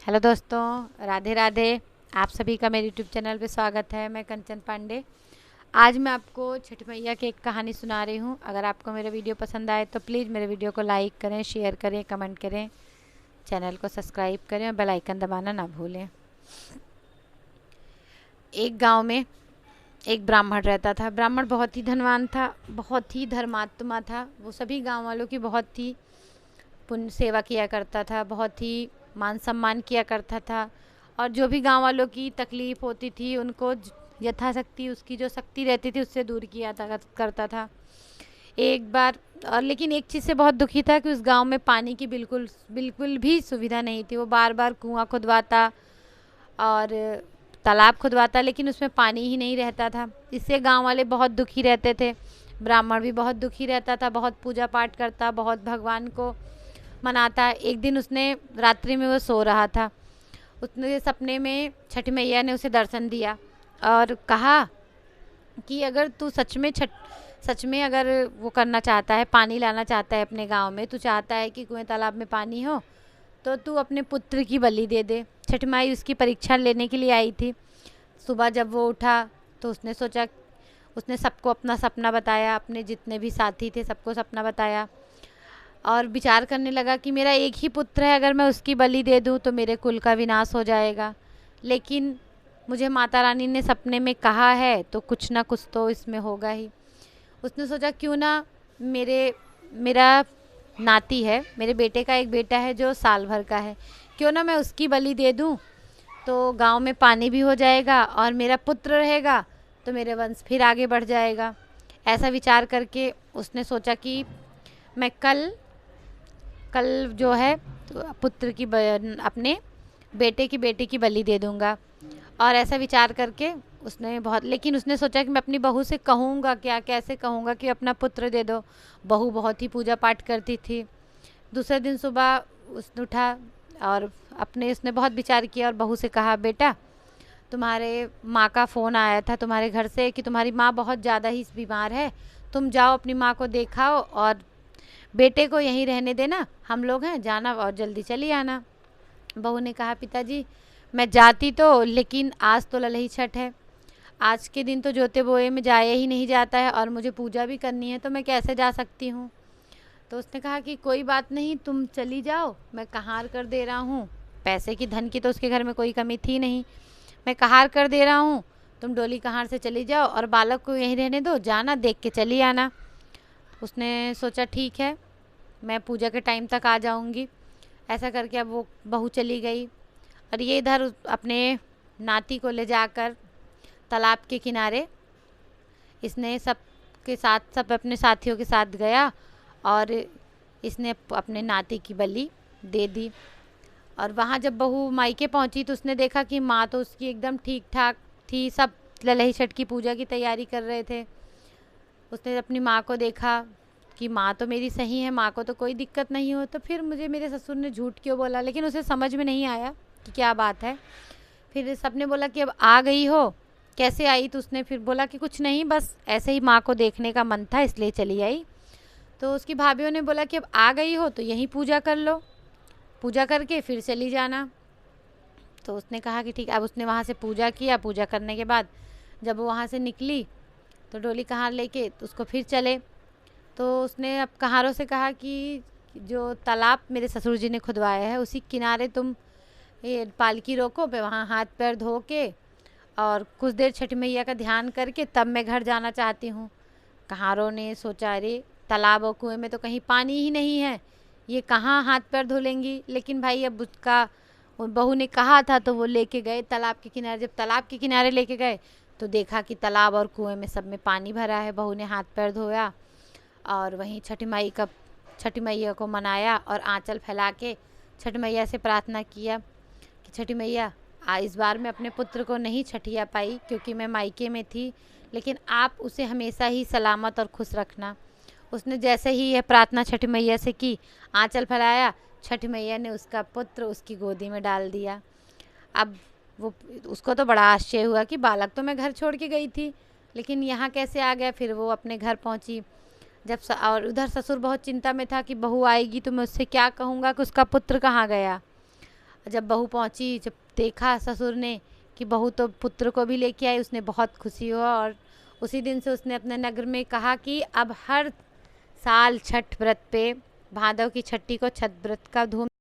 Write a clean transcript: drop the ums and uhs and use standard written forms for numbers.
Hello दोस्तों, राधे राधे। आप सभी का मेरे यूट्यूब चैनल पे स्वागत है। मैं कंचन पांडे। आज मैं आपको छठ मैया की एक कहानी सुना रही हूँ। अगर आपको मेरा वीडियो पसंद आए तो प्लीज़ मेरे वीडियो को लाइक करें, शेयर करें, कमेंट करें, चैनल को सब्सक्राइब करें और बेल आइकन दबाना ना भूलें। एक गांव में एक ब्राह्मण रहता था। ब्राह्मण बहुत ही धनवान था, बहुत ही धर्मात्मा था। वो सभी गाँव वालों की बहुत ही पुण्य सेवा किया करता था, बहुत ही मान सम्मान किया करता था। और जो भी गांव वालों की तकलीफ़ होती थी उनको यथाशक्ति उसकी जो शक्ति रहती थी उससे दूर किया था करता था। एक बार और लेकिन एक चीज़ से बहुत दुखी था कि उस गांव में पानी की बिल्कुल बिल्कुल भी सुविधा नहीं थी। वो बार बार कुआं खुदवाता और तालाब खुदवाता, लेकिन उसमें पानी ही नहीं रहता था। इससे गांव वाले बहुत दुखी रहते थे। ब्राह्मण भी बहुत दुखी रहता था, बहुत पूजा पाठ करता, बहुत भगवान को मनाता। एक दिन उसने रात्रि में वो सो रहा था, उसने सपने में छठ मैया ने उसे दर्शन दिया और कहा कि अगर तू सच में अगर वो करना चाहता है, पानी लाना चाहता है अपने गांव में, तू चाहता है कि कुएं तालाब में पानी हो, तो तू अपने पुत्र की बलि दे दे। छठ माई उसकी परीक्षा लेने के लिए आई थी। सुबह जब वो उठा तो उसने सोचा, उसने सबको अपना सपना बताया, अपने जितने भी साथी थे सबको सपना बताया और विचार करने लगा कि मेरा एक ही पुत्र है, अगर मैं उसकी बलि दे दूँ तो मेरे कुल का विनाश हो जाएगा। लेकिन मुझे माता रानी ने सपने में कहा है तो कुछ ना कुछ तो इसमें होगा ही। उसने सोचा क्यों ना मेरा नाती है, मेरे बेटे का एक बेटा है जो साल भर का है, क्यों ना मैं उसकी बलि दे दूँ तो गांव में पानी भी हो जाएगा और मेरा पुत्र रहेगा तो मेरे वंश फिर आगे बढ़ जाएगा। ऐसा विचार करके उसने सोचा कि मैं कल कल जो है तो पुत्र की अपने बेटे की बलि दे दूंगा। और ऐसा विचार करके लेकिन उसने सोचा कि मैं अपनी बहू से कहूँगा क्या, कैसे कहूँगा कि अपना पुत्र दे दो। बहू बहुत ही पूजा पाठ करती थी। दूसरे दिन सुबह उसने उठा और उसने बहुत विचार किया और बहू से कहा, बेटा तुम्हारे माँ का फ़ोन आया था तुम्हारे घर से कि तुम्हारी माँ बहुत ज़्यादा ही बीमार है, तुम जाओ अपनी माँ को दिखाओ और बेटे को यहीं रहने देना, हम लोग हैं, जाना और जल्दी चली आना। बहू ने कहा, पिताजी मैं जाती तो, लेकिन आज तो ललही छठ है, आज के दिन तो जोते बोए में जाया ही नहीं जाता है और मुझे पूजा भी करनी है, तो मैं कैसे जा सकती हूँ। तो उसने कहा कि कोई बात नहीं, तुम चली जाओ, मैं कहार कर दे रहा हूँ। पैसे की धन की तो उसके घर में कोई कमी थी नहीं। मैं कहार कर दे रहा हूँ, तुम डोली कहार से चली जाओ और बालक को यहीं रहने दो, जाना देख के चली आना। उसने सोचा ठीक है, मैं पूजा के टाइम तक आ जाऊंगी। ऐसा करके अब वो बहू चली गई और ये इधर अपने नाती को ले जाकर तालाब के किनारे इसने सब अपने साथियों के साथ गया और इसने अपने नाती की बलि दे दी। और वहाँ जब बहू मायके पहुँची तो उसने देखा कि माँ तो उसकी एकदम ठीक ठाक थी, सब ललही छठ की पूजा की तैयारी कर रहे थे। उसने अपनी माँ को देखा कि माँ तो मेरी सही है, माँ को तो कोई दिक्कत नहीं हो, तो फिर मुझे मेरे ससुर ने झूठ क्यों बोला। लेकिन उसे समझ में नहीं आया कि क्या बात है। फिर सबने बोला कि अब आ गई हो, कैसे आई। तो उसने फिर बोला कि कुछ नहीं, बस ऐसे ही माँ को देखने का मन था इसलिए चली आई। तो उसकी भाभीयों ने बोला कि अब आ गई हो तो यहीं पूजा कर लो, पूजा करके फिर चली जाना। तो उसने कहा कि ठीक। अब उसने वहाँ से पूजा किया। पूजा करने के बाद जब वो वहाँ से निकली तो डोली कहार लेके तो उसको फिर चले। तो उसने अब कहारों से कहा कि जो तालाब मेरे ससुर जी ने खुदवाया है उसी किनारे तुम ये पालकी रोको, पे वहाँ हाथ पैर धो के और कुछ देर छठ मैया का ध्यान करके तब मैं घर जाना चाहती हूँ। कहारों ने सोचा, अरे तालाब और कुएं में तो कहीं पानी ही नहीं है, ये कहाँ हाथ पैर धुलेंगी। लेकिन भाई अब उसका बहू ने कहा था तो वो लेके गए तालाब के किनारे। जब तालाब के किनारे लेके गए तो देखा कि तालाब और कुएं में सब में पानी भरा है। बहू ने हाथ पैर धोया और वहीं छठ मैया को मनाया और आंचल फैला के छठ मैया से प्रार्थना किया कि छठी मैया इस बार मैं अपने पुत्र को नहीं छठिया पाई क्योंकि मैं मायके में थी, लेकिन आप उसे हमेशा ही सलामत और खुश रखना। उसने जैसे ही यह प्रार्थना छठ मैया से की, आंचल फैलाया, छठ मैया ने उसका पुत्र उसकी गोदी में डाल दिया। अब उसको तो बड़ा आश्चर्य हुआ कि बालक तो मैं घर छोड़ के गई थी, लेकिन यहाँ कैसे आ गया। फिर वो अपने घर पहुँची। और उधर ससुर बहुत चिंता में था कि बहू आएगी तो मैं उससे क्या कहूँगा कि उसका पुत्र कहाँ गया। जब बहू पहुंची, जब देखा ससुर ने कि बहू तो पुत्र को भी लेके आई, उसने बहुत खुशी हुआ। और उसी दिन से उसने अपने नगर में कहा कि अब हर साल छठ व्रत पे, भादव की छठी को छठ व्रत का धूम